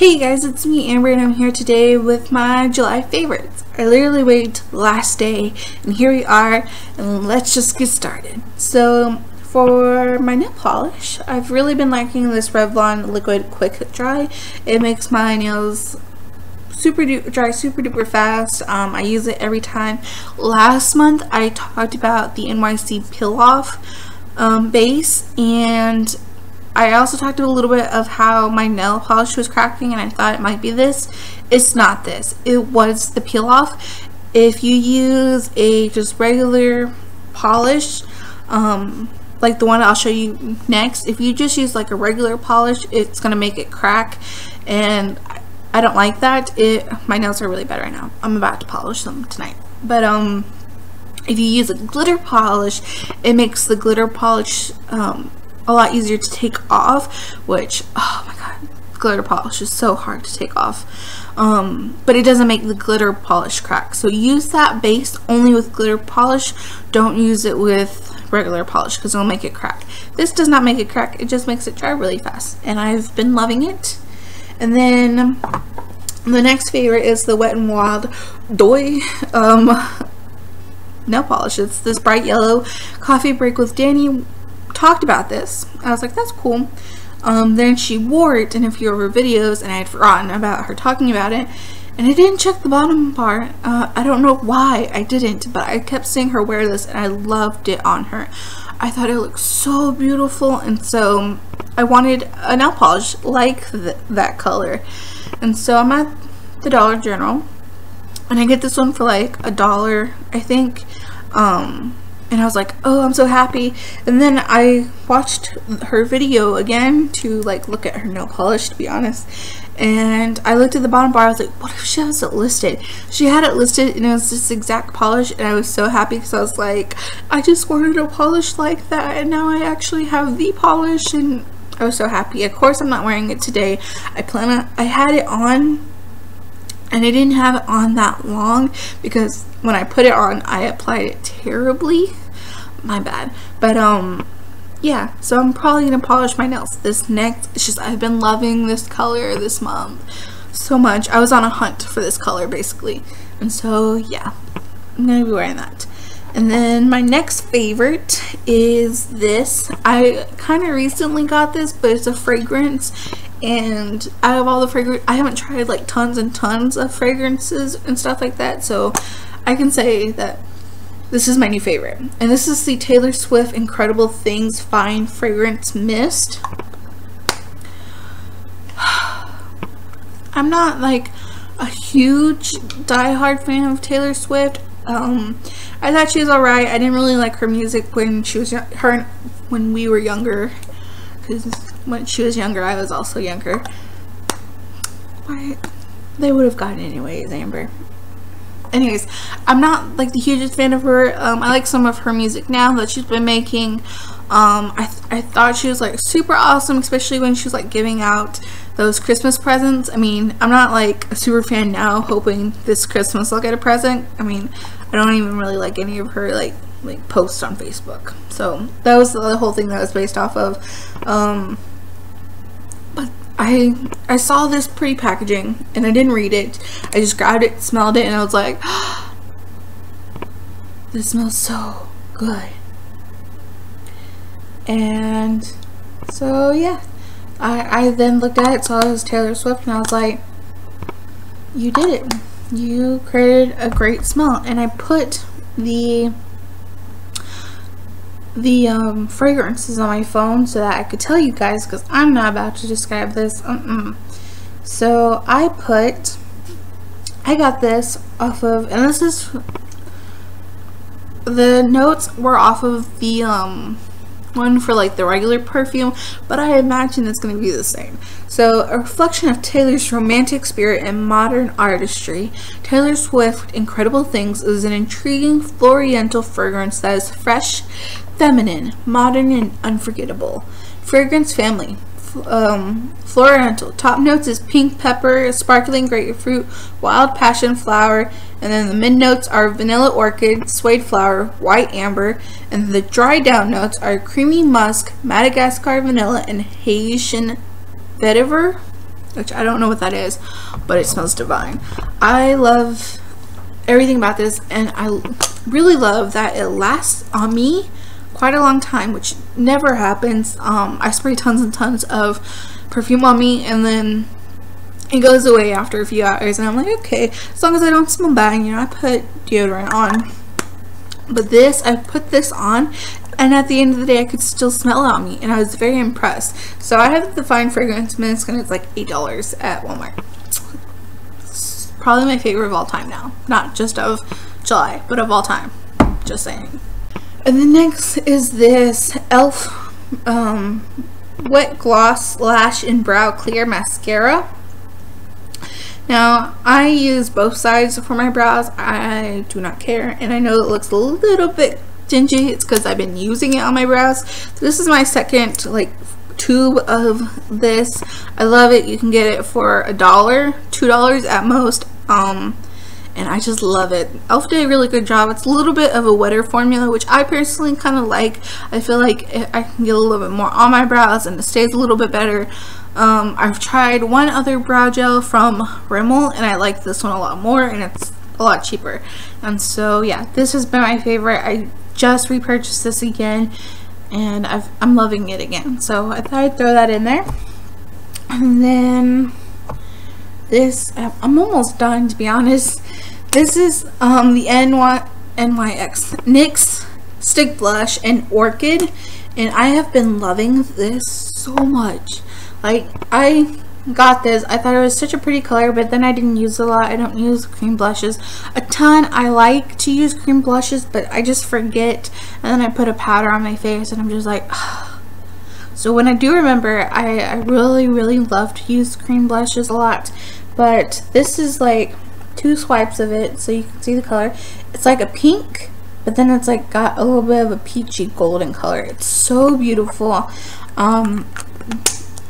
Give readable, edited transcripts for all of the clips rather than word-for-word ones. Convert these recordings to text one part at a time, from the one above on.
Hey guys, it's me Amber and I'm here today with my July favorites. I literally waited till the last day and here we are, and let's just get started. So for my nail polish, I've really been liking this Revlon Liquid Quick Dry. It makes my nails dry super duper fast. I use it every time. Last month I talked about the NYC Peel Off base, and I also talked a little bit of how my nail polish was cracking and I thought it might be this. It's not this. It was the peel off. If you use a just regular polish, like the one I'll show you next, if you just use like a regular polish, it's gonna make it crack, and I don't like that. My nails are really bad right now. I'm about to polish them tonight. But if you use a glitter polish, it makes the glitter polish a lot easier to take off, which, oh my god, glitter polish is so hard to take off. But it doesn't make the glitter polish crack. So use that base only with glitter polish. Don't use it with regular polish because it'll make it crack. This does not make it crack, it just makes it dry really fast, and I've been loving it. And then the next favorite is the Wet n Wild Doy nail polish. It's this bright yellow. Coffee Break with Danny talked about this. I was like, that's cool. Then she wore it in a few of her videos and I had forgotten about her talking about it, and I didn't check the bottom part. I don't know why I didn't, but I kept seeing her wear this and I loved it on her. I thought it looked so beautiful, and so I wanted a nail polish like that color. And so I'm at the Dollar General and I get this one for like $1, I think. And I was like, oh, I'm so happy. And then I watched her video again to like look at her nail polish, to be honest, and I looked at the bottom bar. I was like, what if she has it listed? She had it listed and it was this exact polish, and I was so happy because I was like, I just wanted a polish like that, and now I actually have the polish, and I was so happy. Of course I'm not wearing it today. I had it on and I didn't have it on that long because when I put it on I applied it terribly. My bad. But yeah, so I'm probably gonna polish my nails this next. It's just I've been loving this color this month so much. I was on a hunt for this color basically, and so yeah, I'm gonna be wearing that. And then my next favorite is this. I kind of recently got this, but it's a fragrance, and out of all the fragrance, I haven't tried like tons and tons of fragrances and stuff like that, so I can say that this is my new favorite. And this is the Taylor Swift Incredible Things Fine Fragrance Mist. I'm not like a huge diehard fan of Taylor Swift. I thought she was alright. I didn't really like her music when she was when we were younger, because when she was younger I was also younger. But they would have gotten anyways, Amber. Anyways, I'm not like the hugest fan of her. I like some of her music now that she's been making. I thought she was like super awesome, especially when she was like giving out those Christmas presents. I mean, I'm not like a super fan now, hoping this Christmas I'll get a present. I mean, I don't even really like any of her like posts on Facebook. So that was the whole thing that was based off of. But I saw this pretty packaging and I didn't read it. I just grabbed it, smelled it, and I was like, oh, this smells so good. And so yeah, I then looked at it, saw it was Taylor Swift, and I was like, you did it. You created a great smell. And I put the fragrances on my phone so that I could tell you guys, because I'm not about to describe this. So I got this off of, and this is, the notes were off of the one for like the regular perfume, but I imagine it's going to be the same. So, a reflection of Taylor's romantic spirit and modern artistry, Taylor Swift Incredible Things is an intriguing floriental fragrance that is fresh, feminine, modern, and unforgettable. Fragrance family. Floriental. Top notes is pink pepper, sparkling grapefruit, wild passion flower, and then the mid notes are vanilla orchid, suede flower, white amber, and the dry down notes are creamy musk, Madagascar vanilla, and Haitian vetiver. which I don't know what that is, but it smells divine. I love everything about this, and I really love that it lasts on me quite a long time, which never happens. I spray tons and tons of perfume on me, and then it goes away after a few hours, and I'm like, okay, as long as I don't smell bad, you know, I put deodorant on. But this, I put this on, and at the end of the day I could still smell it on me, and I was very impressed. So I have the Fine Fragrance Mist, and it's like $8 at Walmart. It's probably my favorite of all time now, not just of July, but of all time, just saying. And the next is this E.L.F. Wet Gloss Lash and Brow Clear Mascara. Now, I use both sides for my brows. I do not care, and I know it looks a little bit dingy. It's because I've been using it on my brows. So this is my second like tube of this. I love it. You can get it for $1, $2 at most. And I just love it. E.L.F. did a really good job. It's a little bit of a wetter formula, which I personally kind of like. I feel like I can get a little bit more on my brows, and it stays a little bit better. I've tried one other brow gel from Rimmel, and I like this one a lot more, and it's a lot cheaper. And so yeah, this has been my favorite. I just repurchased this again, and I'm loving it again. So I thought I'd throw that in there. And then this, I'm almost done, to be honest. This is the NYX Stick Blush in Orchid, and I have been loving this so much. Like, I got this, I thought it was such a pretty color, but then I didn't use it a lot. I don't use cream blushes a ton. I like to use cream blushes, but I just forget, and then I put a powder on my face, and I'm just like, ugh. So when I do remember, I really love to use cream blushes a lot. But this is like 2 swipes of it, so you can see the color. It's like a pink, but then it's like got a little bit of a peachy golden color. It's so beautiful.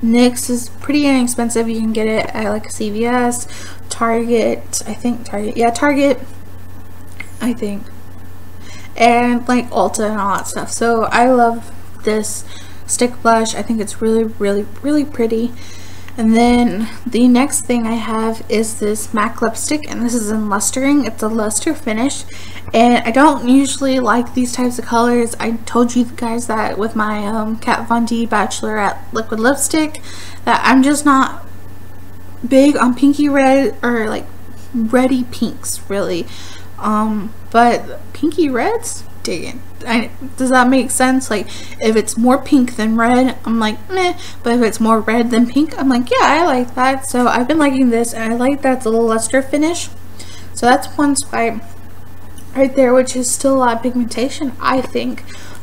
NYX is pretty inexpensive. You can get it at like CVS, Target, I think Target, yeah, Target, I think, and like Ulta and all that stuff. So I love this stick blush. I think it's really pretty. And then the next thing I have is this MAC lipstick, and this is in Lustering. It's a luster finish, and I don't usually like these types of colors. I told you guys that with my Kat Von D Bachelorette liquid lipstick, that I'm just not big on pinky red or like reddy pinks, really. But pinky reds, dig it. Does that make sense? Like, if it's more pink than red, I'm like, meh. But if it's more red than pink, I'm like, yeah, I like that. So I've been liking this, and I like that it's a little luster finish. So that's one swipe right there, which is still a lot of pigmentation, I think.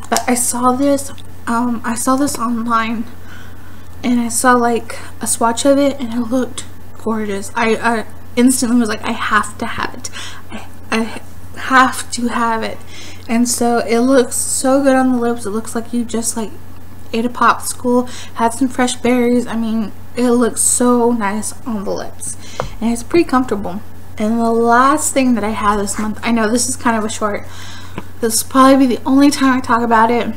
But I saw this online, and I saw like a swatch of it, and it looked gorgeous. I instantly was like, I have to have it. I have to have it. And so it looks so good on the lips. It looks like you just like ate a popsicle, had some fresh berries. I mean, it looks so nice on the lips, and it's pretty comfortable. And the last thing that I have this month, I know this is kind of a short, this will probably be the only time I talk about it,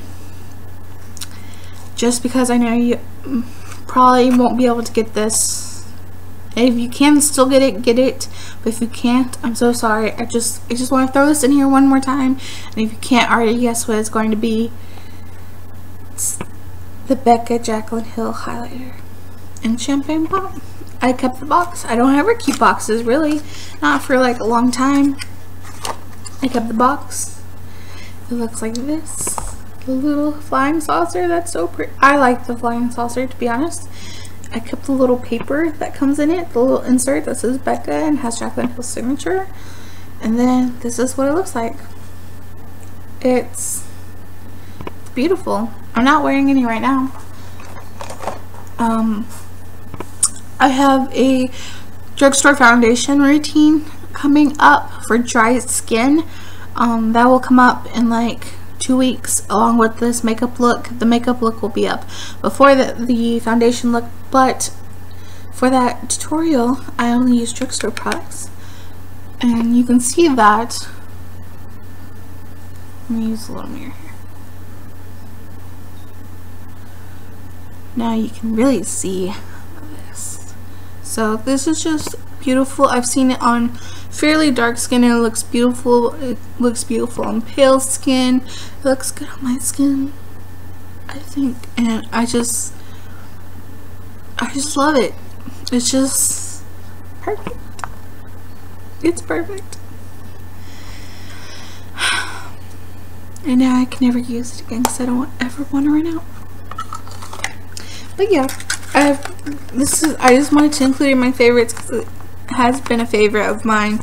just because I know you probably won't be able to get this. If you can still get it, but if you can't, I'm so sorry. I just want to throw this in here one more time. And if you can't already guess what it's going to be, it's the Becca Jaclyn Hill highlighter in Champagne Pop. I kept the box. I don't ever keep boxes, really, not for like a long time. I kept the box. It looks like this, the little flying saucer. That's so pretty. I like the flying saucer, to be honest. I kept the little paper that comes in it, the little insert that says Becca and has Jaclyn Hill's signature. And then this is what it looks like. It's beautiful. I'm not wearing any right now. I have a drugstore foundation routine coming up for dry skin. That will come up in like 2 weeks along with this makeup look. The makeup look will be up before the foundation look, but for that tutorial I only use drugstore products, and you can see that. Let me use a little mirror here. Now you can really see this. So this is just beautiful. I've seen it on fairly dark skin and it looks beautiful. It looks beautiful on pale skin. It looks good on my skin, I think. And I just love it. It's just perfect. It's perfect. And now I can never use it again because I don't ever want to run out. But yeah, I just wanted to include it in my favorites because it has been a favorite of mine.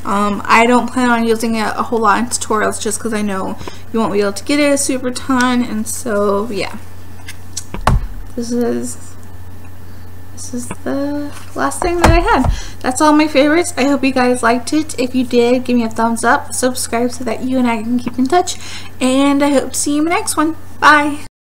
I don't plan on using it a whole lot in tutorials just because I know you won't be able to get it a super ton, and so yeah. This is the last thing that I had. That's all my favorites. I hope you guys liked it. If you did, give me a thumbs up, subscribe so that you and I can keep in touch, and I hope to see you in the next one. Bye!